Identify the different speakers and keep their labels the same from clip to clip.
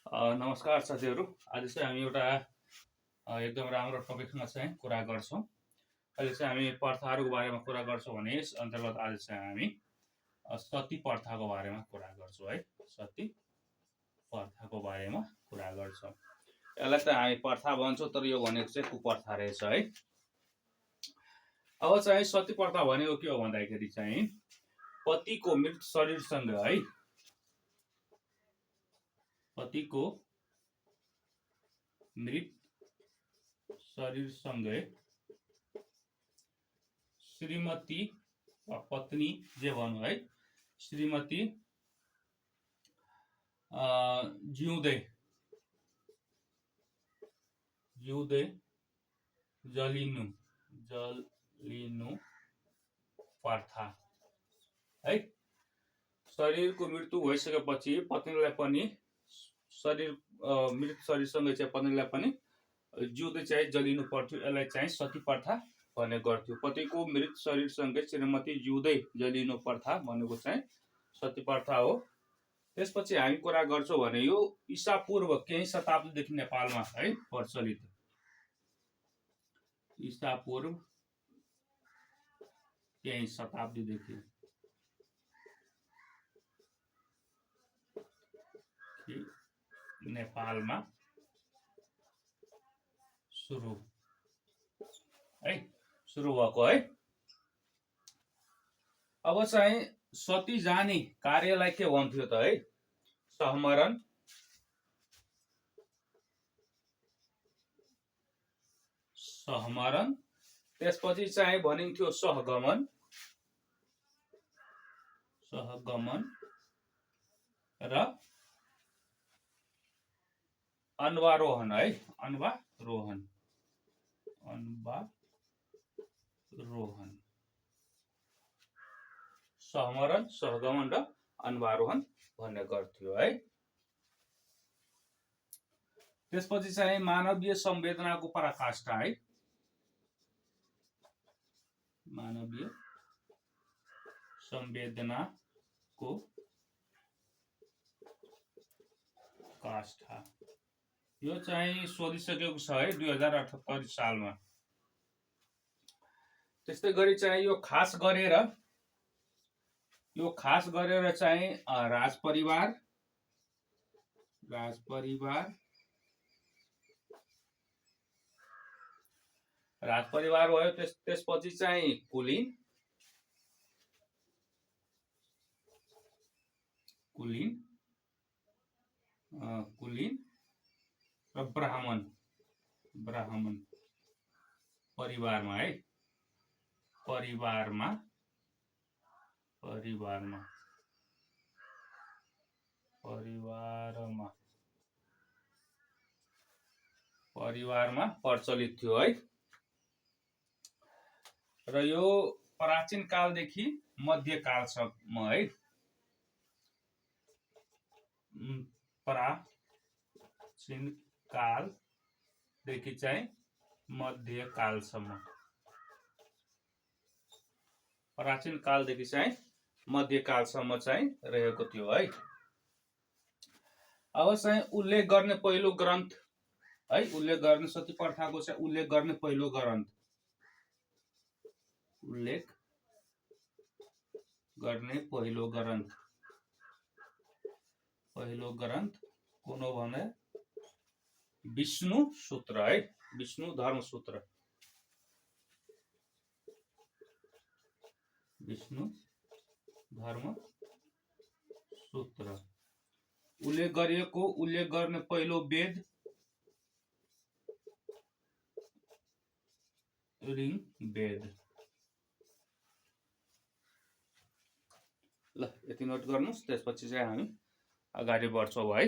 Speaker 1: नमस्कार साथीहरू। आज चाहिँ हामी एउटा एकदम राम्रो टपिकमा चाहिँ कुरा गर्छौँ। अहिले चाहिँ हामी प्रथाहरूको बारेमा कुरा गर्छौँ भने यस अन्तर्गत आज चाहिँ हामी सती प्रथाको बारेमा कुरा गर्छौँ है। सती प्रथाको बारेमा कुरा गर्छौँ। यसलाई चाहिँ हामी प्रथा भन्छौँ, तर यो भनेको चाहिँ कुप्रथा रहेछ है। अब चाहिँ सती प्रथा भनेको के हो भन्दाखेरि चाहिँ पतिको मृत शरीरसँग है, पतिको मृत शरीरसँगै श्रीमती वा पत्नी जे भनौँ है, श्रीमती जिउँदै जिउँदै जलिनु प्रथा है। शरीरको मृत्यु भइसकेपछि पत्नीलाई पनि मृत शरीरसँगै चाहिँ पत्नीलाई पनि जिउँदै चाहिँ जलिनु पर्थ्यो। यसलाई चाहिँ सती प्रथा भन्ने गर्थ्यो। पतिको मृत शरीरसँगै श्रीमती जिउँदै जलिनु प्रथा भनेको चाहिँ सती प्रथा हो। त्यसपछि हामी कुरा गर्छौँ भने यो ईसा पूर्व केही शताब्दीदेखि नेपालमा है प्रचलित। ईसा पूर्व केही शताब्दीदेखि नेपालमा सुरु भएको है। अब चाहिँ सती जाने कार्यलाई के भन्थ्यो त है, सहमरण, त्यसपछि चाहिँ भनिन्थ्यो सहगमन र अन्वारोहण है, अन्वारोहण सहमरण, सहगमन र अन्वारोहण भन्ने गर्थ्यो है। त्यसपछि चाहिँ मानवीय संवेदनाको पराकाष्ठा है, मानवीय संवेदनाको काष्ठा यो चाहिँ सोधिसकेको छ है 2078 सालमा। त्यस्तै गरी चाहिँ यो खास गरेर चाहिँ राजपरिवार भयो। त्यसपछि चाहिँ कुलीन र ब्राह्मण परिवारमा है, परिवारमा प्रचलित थियो है। र यो प्राचीन कालदेखि मध्यकालसम्म है, प्राचीन कालदेखि चाहिँ मध्यकालसम्म चाहिँ रहेको थियो है। अब चाहिँ उल्लेख गर्ने पहिलो ग्रन्थ है, सती प्रथाको चाहिँ उल्लेख गर्ने पहिलो ग्रन्थ कुन हो भने विष्णु सूत्र है, विष्णु धर्मसूत्र उल्लेख गर्ने पहिलो वेद ऋग्वेद। ल यति नोट गर्नुस्, त्यसपछि चाहिँ हामी अगाडि बढ्छौँ है।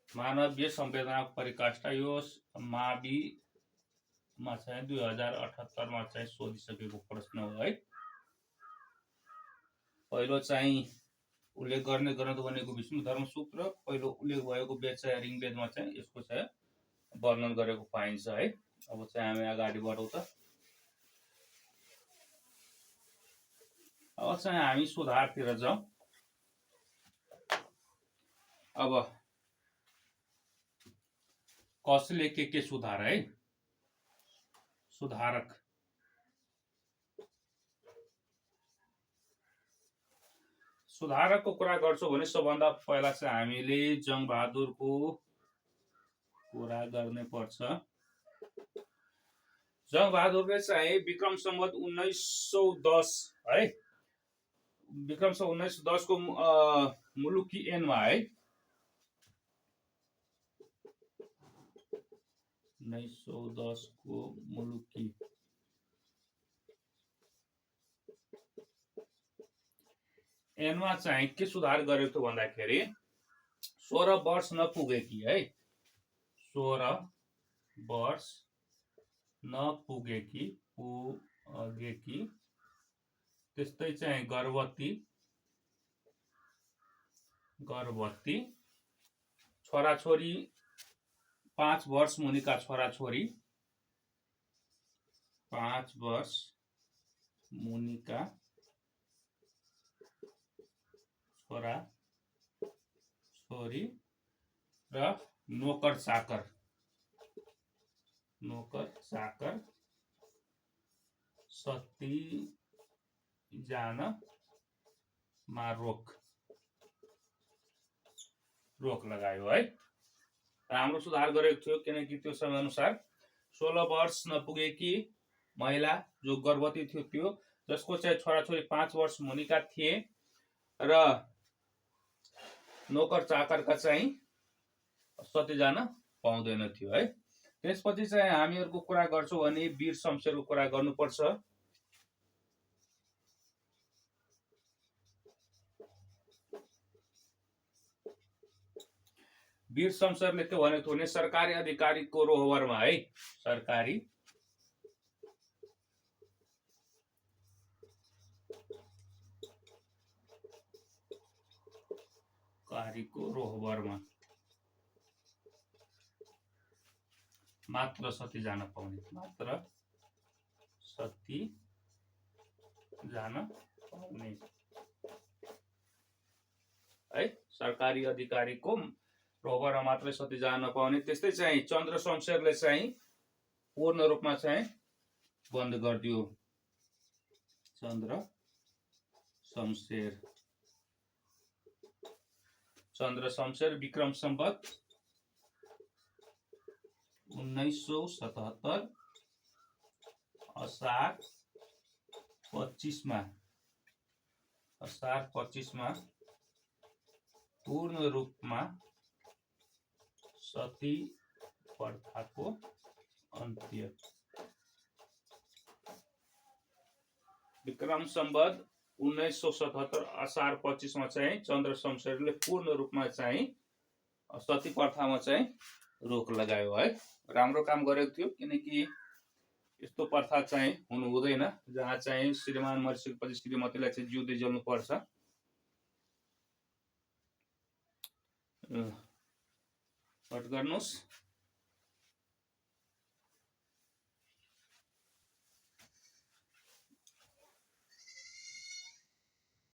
Speaker 1: मानवीय संवेदनाको परिकाष्ठा यो माविमा चाहिँ 2078 चाहिँ सोधिसकेको प्रश्न हो है। पहिलो चाहिँ उल्लेख गर्ने ग्रन्थ भनेको विष्णु धर्मसूत्र, पहिलो उल्लेख भएको वेद चाहिँ ऋग्वेदमा चाहिँ यसको चाहिँ वर्णन गरेको पाइन्छ है। अब चाहिँ हामी अगाडि बढौँ त। अब चाहिँ हामी सुधारतिर जाउँ। अब कसले के सुधार है, सुधारक। सुधारकको कुरा गर्छौँ भने सबभन्दा पहिला चाहिँ हामीले जङ्गबहादुरको कुरा गर्नै पर्छ। जङ्गबहादुरले चाहिँ विक्रम सम्वत 1910 है, विक्रम सम्वत 1910 को मुलुकी ऐनमा है, 1910 को मुलुकी ऐनमा चाहिँ के सुधार गरेको थियो भन्दाखेरि 16 वर्ष नपुगेकी है, 16 वर्ष नपुगेकी त्यस्तै चाहिँ गर्भवती छोराछोरी 5 वर्ष मुनिका छोराछोरी, 5 वर्ष मुनिका छोरा छोरी र नोकर चाकर 37 जनामा रोक लगायो है। राम्रो सुधार गरेको थियो, किनकि त्यो समय अनुसार 16 वर्ष नपुगेकी महिला जो गर्भवती थियो त्यो, जसको चाहिँ छोराछोरी 5 वर्ष मुनिका थिए र नोकर चाकरका चाहिँ 37 जना पाउँदैन थियो है। त्यसपछि चाहिँ हामीहरूको कुरा गर्छौँ भने वीर शमशेरको कुरा गर्नुपर्छ। वीर शमशेरले के भनेको थियो भने सरकारी अधिकारीको रोहबरमा है, सरकारी अधिकारीको रोहबरमा मात्र 37 जना पाउने, मात्र 37 जना पाउने है, सरकारी अधिकारीको रोहबरमा मात्र 37 जना पाउने। त्यस्तै चाहिँ चन्द्र शमशेरले चाहिँ पूर्ण रूपमा चाहिँ बन्द गरिदियो। चन्द्र शमशेर विक्रम सम्वत 1977 असार 25 मा पूर्ण रूपमा सती प्रथाको अन्त्य। विक्रम सम्वत 1977 असार 25 मा चाहिँ चन्द्र शमशेरले पूर्ण रूपमा चाहिँ सती प्रथामा चाहिँ रोक लगायो है। राम्रो काम गरेको थियो, किनकि यस्तो प्रथा चाहिँ हुनु हुँदैन जहाँ चाहिँ श्रीमान मरिसकेपछि श्रीमतीलाई चाहिँ जिउँदै जल्नु पर्छ। कट गर्नुस्।